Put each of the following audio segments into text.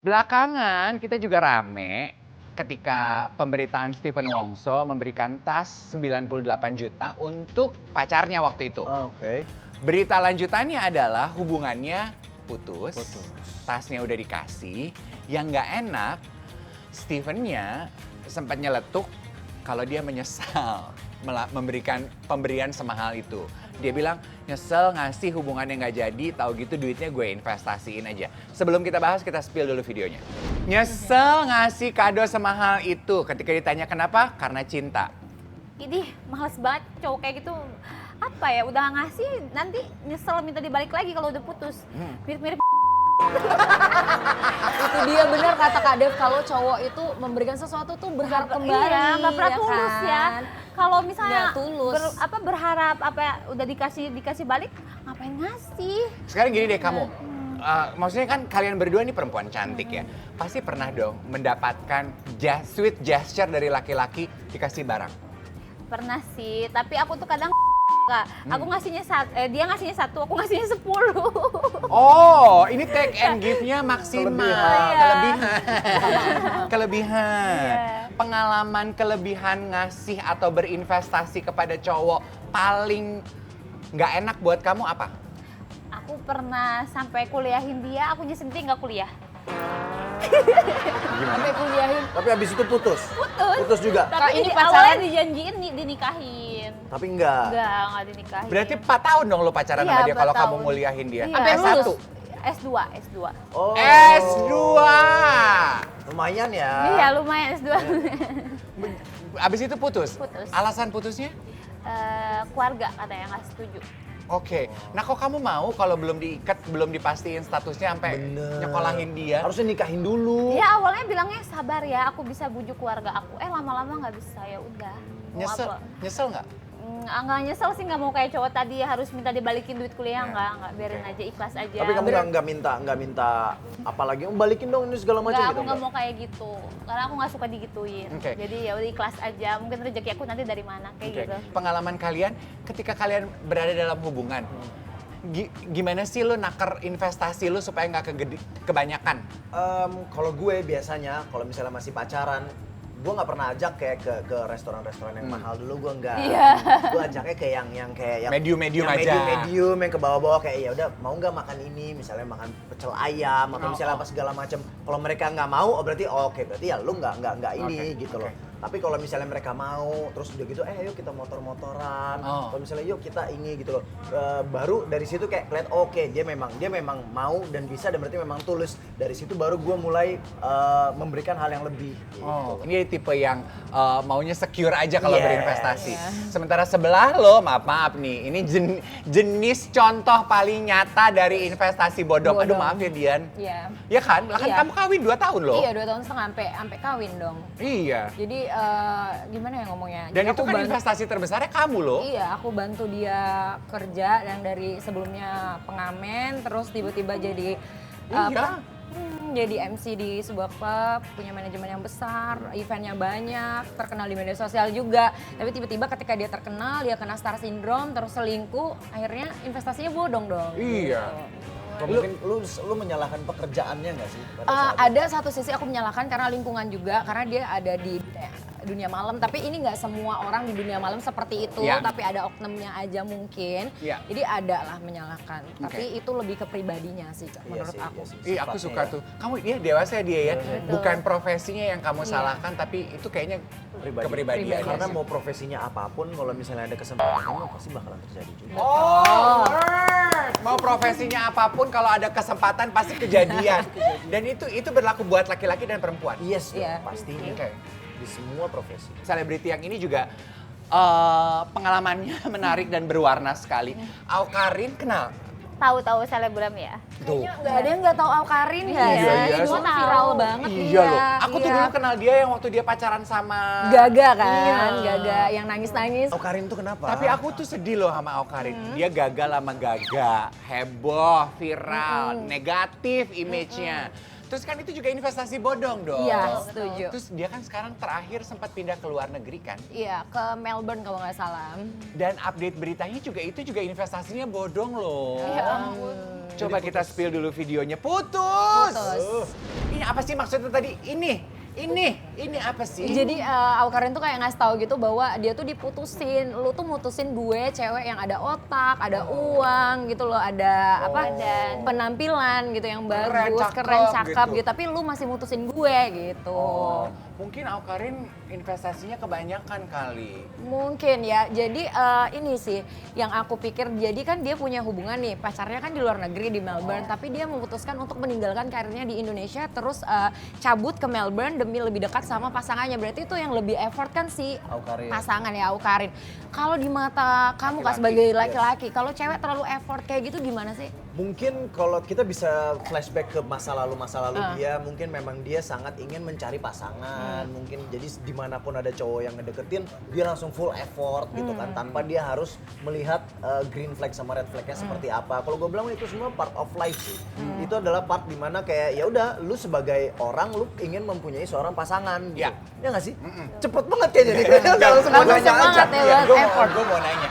Belakangan kita juga rame ketika pemberitaan Stephen Wongso memberikan tas 98 juta untuk pacarnya waktu itu. Oke. Berita lanjutannya adalah hubungannya putus. Tasnya udah dikasih. Yang nggak enak, Stephennya sempat nyeletuk kalau dia menyesal memberikan pemberian semahal itu. Dia bilang, nyesel ngasih hubungan yang nggak jadi, tahu gitu duitnya gue investasiin aja. Sebelum kita bahas, kita spill dulu videonya. Nyesel ngasih kado semahal itu. Ketika ditanya kenapa? Karena cinta. Ini males banget cowok kayak gitu. Apa ya, udah ngasih nanti nyesel minta dibalik lagi kalau udah putus. Mirip-mirip Itu dia benar kata Kak Dev, kalau cowok itu memberikan sesuatu tuh berharap kembali. Iya, nggak pernah ya tulus kan? ya. Kalau misalnya Nggak tulus. berharap udah dikasih balik, ngapain ngasih? Sekarang gini deh kamu, maksudnya kan kalian berdua ini perempuan cantik ya. Pasti pernah dong mendapatkan sweet gesture dari laki-laki dikasih barang. Pernah sih, tapi aku tuh kadang Kak, aku ngasihnya dia ngasihnya 1, aku ngasihnya 10. Oh, ini take and give-nya maksimal. Kelebihan. Kelebihan. Iya. Pengalaman kelebihan ngasih atau berinvestasi kepada cowok paling nggak enak buat kamu apa? Aku pernah sampai kuliahin dia, akunya sendiri nggak kuliah. Sampai kuliahin. Tapi habis itu putus. Putus. Putus juga. Tapi ini awalnya pacaran? dinikahin. Tapi enggak. Enggak dinikahin. Berarti 4 tahun dong lo pacaran Iya, sama dia 4 kalau kamu tahun. nguliahin dia. Iya. Sampai S1. lulus? S2. Oh. S2. Lumayan ya. Iya, lumayan S2. Abis itu putus? Putus. Alasan putusnya? Keluarga katanya nggak setuju. Oke. Nah kok kamu mau kalau belum diikat, belum dipastiin statusnya sampai Bener. nyekolahin dia? Harusnya nikahin dulu. Dia awalnya bilangnya sabar ya, aku bisa bujuk keluarga aku. Lama-lama nggak bisa, ya udah. Mau Nyesel, apa? nyesel nggak? Nggak nyesel sih, nggak mau kayak cowok tadi harus minta dibalikin duit kuliah, nggak biarin aja, ikhlas aja. Tapi kamu nggak minta apalagi balikin dong ini segala macam Nggak, gitu. aku nggak mau kayak gitu, karena aku nggak suka digituin. Oke. Jadi ya udah ikhlas aja, mungkin rezeki aku nanti dari mana kayak Oke. gitu. Pengalaman kalian ketika kalian berada dalam hubungan, gimana sih lo nakar investasi lo supaya nggak kebanyakan? Kalau gue biasanya kalau misalnya masih pacaran, gue nggak pernah ajak kayak ke restoran-restoran yang mahal dulu, gue nggak. Iya. Gue ajaknya kayak yang Medium-medium yang aja. medium yang ke bawah-bawah, kayak ya udah mau nggak makan ini, misalnya makan pecel ayam atau misalnya apa segala macam. Kalau mereka nggak mau, berarti oke, berarti ya lu nggak ini Oke, gitu oke. loh. Tapi kalau misalnya mereka mau, terus udah gitu, ayo kita motor-motoran. Oh. Kalau misalnya yuk kita ini gitu loh. Baru dari situ kayak kelihatan oke, dia memang mau dan bisa, dan berarti memang tulus. Dari situ baru gue mulai memberikan hal yang lebih. Gitu. Oh, ini tipe yang maunya secure aja kalau Yes. berinvestasi. Sementara sebelah lo, maaf nih, ini jenis contoh paling nyata dari investasi bodong. Aduh maaf ya Dian. Iya. Ya kan? Lah kan Iya. kamu kawin 2 tahun loh. Iya, 2 tahun setengah sampai kawin dong. Iya. Jadi gimana ya ngomongnya? Dan Jadi itu aku kan investasi terbesarnya kamu loh. Iya, aku bantu dia kerja yang dari sebelumnya pengamen, terus tiba-tiba jadi Iya. jadi MC di sebuah klub, punya manajemen yang besar, eventnya banyak, terkenal di media sosial juga. Tapi tiba-tiba ketika dia terkenal, dia kena star syndrome, terus selingkuh, akhirnya investasinya bodong dong. Iya. Mungkin lu menyalahkan pekerjaannya nggak sih? pada saat Ada satu sisi aku menyalahkan karena lingkungan juga, karena dia ada di dunia malam, tapi ini nggak semua orang di dunia malam seperti itu, Iya. tapi ada oknumnya aja mungkin. Iya. Jadi ada lah menyalahkan, tapi itu lebih ke pribadinya sih Kak, menurut sih, aku. iya sih. Iya, aku Sifatnya suka ya. tuh. Kamu dia dewasa dia ya. Bukan profesinya yang kamu Iya. salahkan, tapi itu kayaknya kepribadian. Karena mau profesinya apapun, kalau misalnya ada kesempatan, pasti bakalan terjadi juga. Oh, word. Mau profesinya apapun kalau ada kesempatan pasti kejadian. Dan itu berlaku buat laki-laki dan perempuan. Yes, dong, Iya. pastinya. Oke. Di semua profesi. Selebriti yang ini juga pengalamannya menarik dan berwarna sekali. Awkarin kenal? Tahu-tahu selebgram ya. Tuh. Nggak ada yang nggak tahu Awkarin nggak Iya, sih? iya, Ini semua tahu. viral banget Iya dia. loh. Aku tuh Iya. dulu kenal dia yang waktu dia pacaran sama Gaga kan, Iya. Gaga yang nangis-nangis. Oh, Karin tuh kenapa? Tapi aku tuh sedih loh sama Awkarin. Dia gagal sama Gaga, heboh, viral, negatif image-nya. Terus kan itu juga investasi bodong dong. Iya, setuju. Terus dia kan sekarang terakhir sempat pindah ke luar negeri kan. Iya, ke Melbourne kalau nggak salah. Dan update beritanya juga itu juga investasinya bodong loh. Ya ampun. Coba kita spill dulu videonya. Putus! Putus. Ini Ini apa sih maksudnya tadi? Ini apa sih? Jadi Awkarin tuh kayak ngasih tahu gitu bahwa dia tuh diputusin, lu tuh mutusin gue cewek yang ada otak, ada uang gitu loh, ada Dan penampilan gitu yang Keren, bagus, cakep keren, cakep gitu. gitu. Tapi lu masih mutusin gue gitu. Mungkin Awkarin investasinya kebanyakan kali. Mungkin ya. Jadi ini sih yang aku pikir. Jadi kan dia punya hubungan nih, pacarnya kan di luar negeri di Melbourne, tapi dia memutuskan untuk meninggalkan karirnya di Indonesia terus cabut ke Melbourne demi lebih dekat sama pasangannya. Berarti itu yang lebih effort kan si Awkarin. pasangan ya Awkarin. Kalau di mata kamu Kak sebagai laki-laki, kalau cewek terlalu effort kayak gitu gimana sih? Mungkin kalau kita bisa flashback ke masa lalu dia, mungkin memang dia sangat ingin mencari pasangan, mungkin jadi dimanapun ada cowok yang ngedeketin, dia langsung full effort gitu kan, tanpa dia harus melihat green flag sama red flagnya seperti apa. Kalau gue bilang itu semua part of life sih, itu adalah part dimana kayak ya udah, lu sebagai orang lu ingin mempunyai seorang pasangan, gitu. Ya nggak sih? Cepet banget kayaknya nih, kayaknya langsung mau Bagus nanya banget aja. ya, Bang. Effort. Gue mau nanya,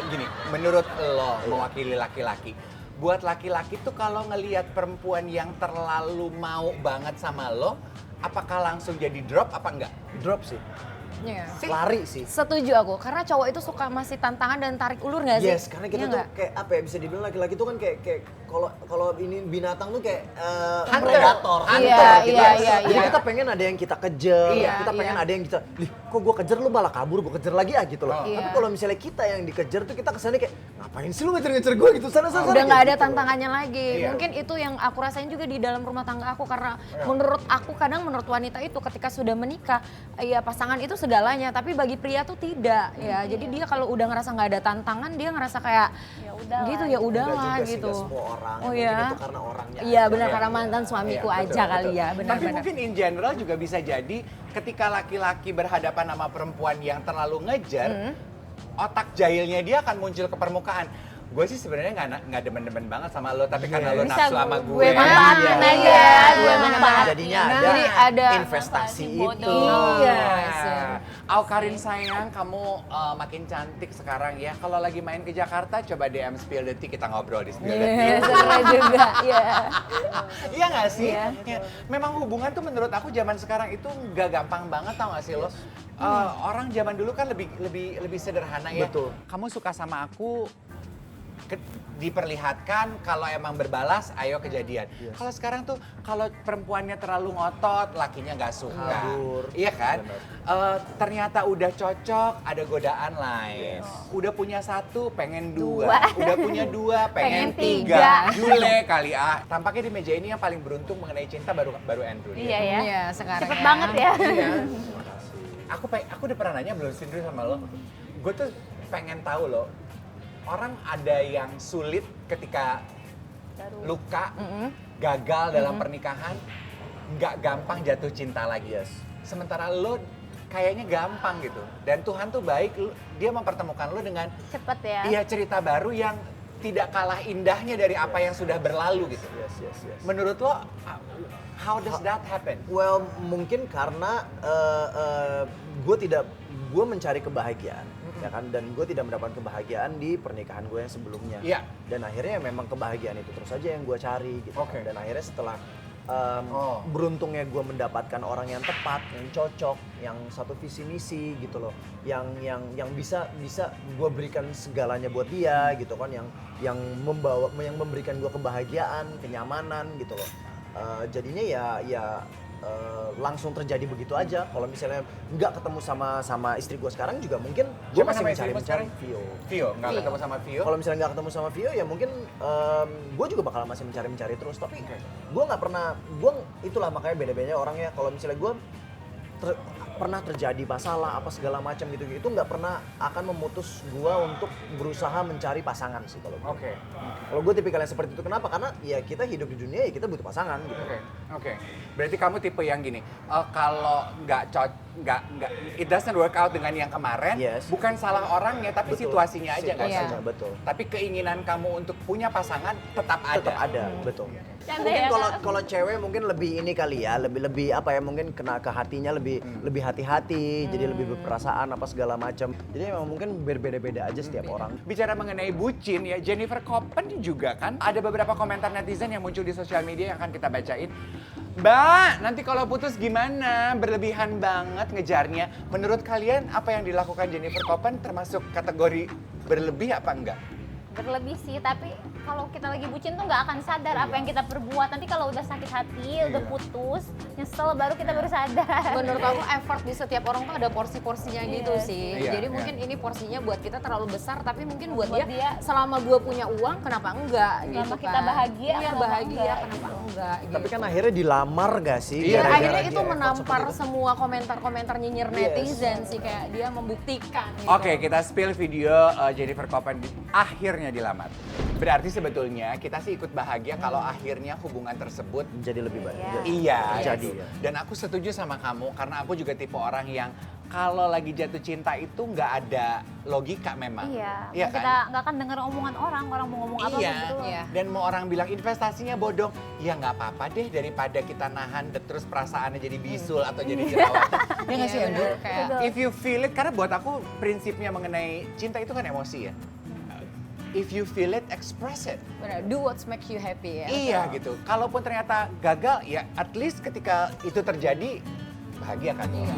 gini, menurut lo mewakili laki-laki, buat laki-laki tuh kalau ngelihat perempuan yang terlalu mau banget sama lo, apakah langsung jadi drop apa enggak? Drop sih, Iya. lari sih. Setuju aku, karena cowok itu suka masih tantangan dan tarik ulur nggak sih? Yes, karena kita Iya tuh nggak? kayak apa ya, bisa dibilang laki-laki tuh kan kayak kalau ini binatang tuh kayak Hunter. predator, Iya, gitu. iya. Jadi kita pengen ada yang kita kejar, Iya, kita pengen iya. ada yang kita, "Lih, kok gua kejar lu malah kabur, gua kejar lagi gitu loh." Iya. Tapi kalau misalnya kita yang dikejar tuh kita kesannya kayak, "Ngapain sih lu ngejar-ngejar gua gitu sana?" Udah kayak nggak ada gitu loh. tantangannya lagi. Iya. Mungkin itu yang aku rasain juga di dalam rumah tangga aku karena menurut aku kadang menurut wanita itu ketika sudah menikah ya pasangan itu segalanya, tapi bagi pria tuh tidak ya. Jadi dia kalau udah ngerasa nggak ada tantangan dia ngerasa kayak ya udah gitu lah. ya Enggak udahlah juga sih, gitu. nggak semua orang. Oh Mungkin ya. itu karena orangnya. Iya aja. benar Iya. karena mantan suamiku Iya, aja betul, kali betul. ya, Tapi benar-benar. mungkin in general juga bisa jadi ketika laki-laki berhadapan sama perempuan yang terlalu ngejar, otak jahilnya dia akan muncul ke permukaan. Gue sih sebenarnya nggak demen-demen banget sama lo, tapi karena lo Bisa nafsu sama gue. gue manfaatin Iya. aja, gue Iya. manfaatin. Jadinya Nah, ada jadi ada investasi manfaat itu. bodoh. Iya. Awkarin sayang, kamu makin cantik sekarang ya. Kalau lagi main ke Jakarta, coba DM Spill the Tea, kita ngobrol di Spill the Tea. Iya, seru juga. Iya. Iya nggak sih? Iya. Ya, memang hubungan tuh menurut aku zaman sekarang itu nggak gampang banget, tau nggak sih lo? Orang zaman dulu kan lebih sederhana ya. Betul. Kamu suka sama aku, diperlihatkan, kalau emang berbalas, ayo kejadian. Yes. Kalau sekarang tuh, kalau perempuannya terlalu ngotot, lakinya nggak suka. Kabur. Iya kan? Benar. Ternyata udah cocok, ada godaan lain. Udah punya satu, pengen dua. Dua. Udah punya dua, pengen Pengen tiga. tiga. Jule kali ah. Tampaknya di meja ini yang paling beruntung mengenai cinta baru Andrew. dia. Iya ya. Iya, sekarang Cepet ya. banget ya. Iya. Aku udah pernah nanya belum sih Drew sama lo? Gue tuh pengen tahu loh, orang ada yang sulit ketika luka, gagal dalam pernikahan, nggak gampang jatuh cinta lagi. Yes. Sementara lo kayaknya gampang gitu. Dan Tuhan tuh baik, dia mempertemukan lo dengan Cepet ya. iya cerita baru yang tidak kalah indahnya dari apa yang sudah berlalu gitu. Yes. Menurut lo, how does that happen? Well, mungkin karena gue mencari kebahagiaan, ya kan, dan gue tidak mendapatkan kebahagiaan di pernikahan gue yang sebelumnya. Iya. Dan akhirnya memang kebahagiaan itu terus aja yang gue cari, gitu. Oke. Dan akhirnya setelah Oh. beruntungnya gue mendapatkan orang yang tepat, yang cocok, yang satu visi misi gitu loh, yang bisa gue berikan segalanya buat dia gitu kan, yang memberikan gue kebahagiaan, kenyamanan gitu loh. Jadinya ya langsung terjadi begitu aja. Kalau misalnya nggak ketemu sama istri gue sekarang juga mungkin gue Siapa masih nama istrimu mencari sekarang? Vio. Vio, nggak ketemu sama Vio? Kalau misalnya nggak ketemu sama Vio ya mungkin gue juga bakal masih mencari terus. Tapi gue nggak pernah, itulah makanya beda-bedanya orang ya. Kalau misalnya gue pernah terjadi masalah apa segala macam gitu itu nggak pernah akan memutus gue untuk berusaha mencari pasangan sih kalau gue. Oke. Kalau gue tipikal yang seperti itu, kenapa? Karena ya kita hidup di dunia ya kita butuh pasangan gitu. Oke. Berarti kamu tipe yang gini, kalau nggak it doesn't work out dengan yang kemarin, Yes. bukan salah orangnya tapi Betul. situasinya aja nggak sih? Situasinya, betul. Tapi keinginan kamu untuk punya pasangan tetap ada. Tetap ada, betul. Canda Mungkin ya, kalau Kak? kalau cewek mungkin lebih ini kali ya, lebih apa ya, mungkin kena ke hatinya lebih hati-hati, jadi lebih berperasaan apa segala macam. Jadi memang mungkin berbeda-beda aja setiap orang. Bicara mengenai bucin ya, Jennifer Copen juga kan ada beberapa komentar netizen yang muncul di sosial media yang akan kita bacain. Mbak, nanti kalau putus gimana? Berlebihan banget ngejarnya. Menurut kalian apa yang dilakukan Jennifer Copen termasuk kategori berlebih apa enggak? Berlebih sih, tapi kalau kita lagi bucin tuh nggak akan sadar apa yang kita perbuat. Nanti kalau udah sakit hati, udah putus, nyesel baru kita baru sadar. Menurut aku effort di setiap orang tuh ada porsi-porsinya gitu Iya. sih. Iya, Jadi iya. mungkin ini porsinya buat kita terlalu besar, tapi mungkin buat, Buat dia, dia, selama gua punya uang kenapa enggak gitu Selama kan. kita bahagia, Iya kenapa bahagia enggak, kenapa gitu. enggak gitu. Tapi kan akhirnya dilamar gak sih? Iya, Ya, Gara-gara akhirnya dia itu effort menampar seperti itu. semua komentar-komentar nyinyir Yes. netizen sih, kayak dia membuktikan gitu. Oke, kita spill video Jennifer Copen akhirnya dilamar. Berarti sebetulnya kita sih ikut bahagia kalau akhirnya hubungan tersebut Jadi lebih baik. Iya. iya. Jadi. Dan aku setuju sama kamu karena aku juga tipe orang yang kalau lagi jatuh cinta itu nggak ada logika memang. Iya, Iya kita kan? nggak akan denger omongan orang mau ngomong apa Iya. gitu. Iya. Dan mau orang bilang investasinya bodong, ya nggak apa-apa deh daripada kita nahan terus perasaannya jadi bisul atau jadi jerawat. Ya nggak sih, Iya, Andrew? bener, kayak- Betul. If you feel it, karena buat aku prinsipnya mengenai cinta itu kan emosi ya. If you feel it, express it. Benar, do what makes you happy ya. Iya gitu. Kalaupun ternyata gagal, ya at least ketika itu terjadi, bahagia kan? Iya.